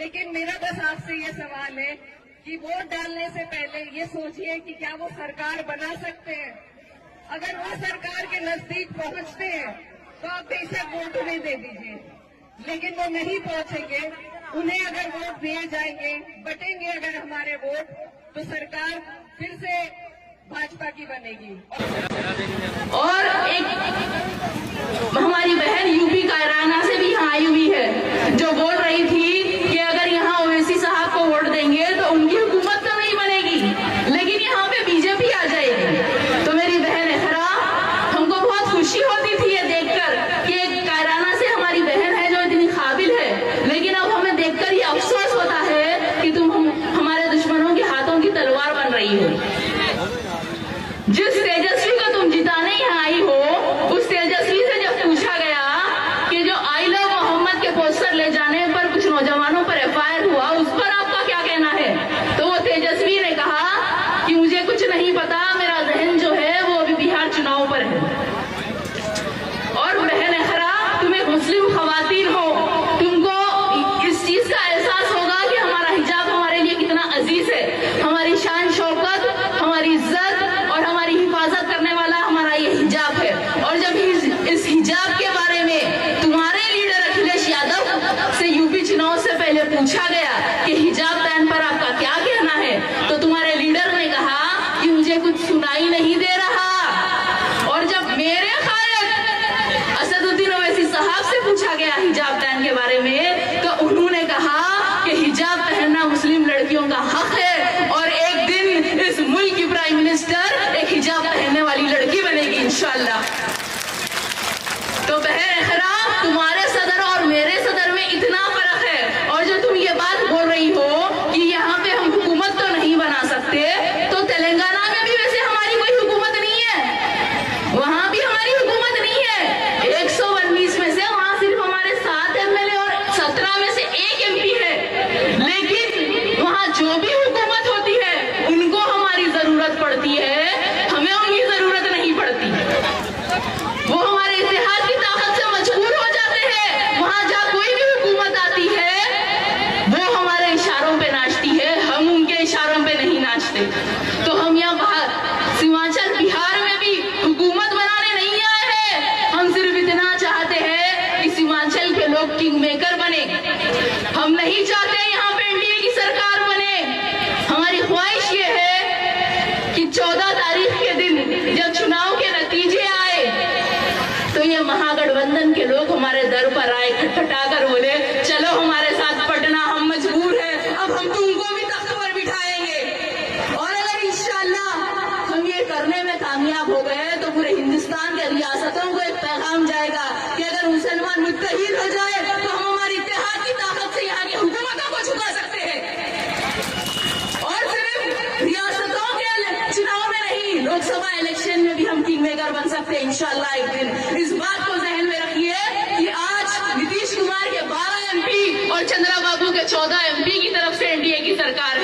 लेकिन मेरा बस आपसे ये सवाल है कि वोट डालने से पहले ये सोचिए कि क्या वो सरकार बना सकते हैं। अगर वो सरकार के नजदीक पहुंचते हैं तो आप बेशक वोट उन्हें दे दीजिए, लेकिन वो नहीं पहुंचेंगे। उन्हें अगर वोट दिए जाएंगे, बटेंगे अगर हमारे वोट, तो सरकार फिर से भाजपा की बनेगी। और एक हमारी बहन यूपी कैराना से भी यहाँ आई हुई है, जो बोल रही थी कि अगर यहाँ ओवैसी साहब को वोट देंगे तो उनकी हुकूमत तो नहीं बनेगी, लेकिन यहाँ पे बीजेपी आ जाएगी। तो मेरी बहन एहरा, हमको बहुत खुशी होती थी ये देखकर कि एक कैराना से हमारी बहन है जो इतनी काबिल है, लेकिन अब हमें देखकर ये अफसोस होता है कि तुम हमारे दुश्मनों के हाथों की तलवार बन रही हो। जिस तेजस्वी को तुम जिताने यहाँ आई हो, उस तेजस्वी से जब पूछा गया कि जो आई लव मोहम्मद के पोस्टर ले जाने पर कुछ नौजवानों पर एफआईआर हुआ, उस पर आपका क्या कहना है? तो वो तेजस्वी ने कहा कि मुझे कुछ नहीं पता, मेरा जहन जो है वो अभी बिहार चुनाव पर है। और बहन एहरा, तुम एक मुस्लिम खवातीन हो, तुमको इस चीज का एहसास होगा कि हमारा हिजाब हमारे लिए कितना अजीज है। हमारी शान शौकत, हमारी इज्जत और हमारी हिफाजत करने वाला हमारा ये हिजाब है। और जब इस हिजाब के बारे में तुम्हारे लीडर अखिलेश यादव से यूपी चुनाव से पहले पूछा गया कि हिजाब बैन पर आपका क्या कहना है, तो तुम्हारे लीडर ने कहा कि मुझे कुछ सुनाई नहीं दे रहा। और जब मेरे खायक असदुद्दीन ओवैसी साहब से पूछा गया हिजाब बैन के बारे में, तो उन्होंने कहा कि हिजाब पहनना मुस्लिम लड़कियों का हक है और एक दिन इस मुल्क की प्राइम मिनिस्टर एक हिजाब पहनने वाली लड़की बनेगी इंशाअल्लाह। तो बहन एहरा, तुम्हारे सदर और मेरे सदर में इतना फर्क है। और जो तुम ये बात बोल रही हो कि यहाँ पे हम हुकूमत तो नहीं बना सकते, तो तेलंगाना में भी वैसे हमारी कोई हुकूमत नहीं है, वहां भी हमारी हुकूमत नहीं है। 119 में से वहां सिर्फ हमारे 7 एमएलए और 17 में से 1 एमपी है, लेकिन वहां जो भी हुकूमत होती है उनको हमारी जरूरत पड़ती है, हमें उनकी जरूरत नहीं पड़ती। वो हमारे इतिहास की ताकत से मजबूर हो जाते हैं। वहां जहाँ कोई भी हुकूमत आती है वो हमारे इशारों पे नाचती है, हम उनके इशारों पे नहीं नाचते। तो हम यहाँ बाहर सीमांचल बिहार में भी हुकूमत बनाने नहीं आए हैं, हम सिर्फ इतना चाहते हैं कि सीमांचल के लोग किंग मेकर बने। हम नहीं चाहते यहाँ पे एनडीए की सरकार बने। हमारी ख्वाहिश ये है कि 14 तारीख के दिन जब चुनाव के नतीजे आए तो ये महागठबंधन के लोग हमारे दर पर आए, खटखटाकर बोले चलो हमारे साथ पटना, हम मजबूर हैं, अब हम तुमको भी तख्त पर बिठाएंगे। और अगर इंशाअल्लाह हम ये करने में कामयाब हो गए तो पूरे हिंदुस्तान के रियासतों को एक पैगाम जाएगा कि अगर मुसलमान मुत्तहिद हो जाए तो हम हमारी इत्तेहाद की ताकत से यहाँ की हुकूमतों को झुका सकते हैं। और सिर्फ रियासतों के चुनाव में नहीं, लोकसभा इलेक्शन में भी हम किंग मेकर बन सकते हैं इंशाअल्लाह एक दिन। इस बात को जहन में रखिए कि आज नीतीश कुमार के 12 एमपी और चंद्रा बाबू के 14 एमपी की तरफ से एनडीए की सरकार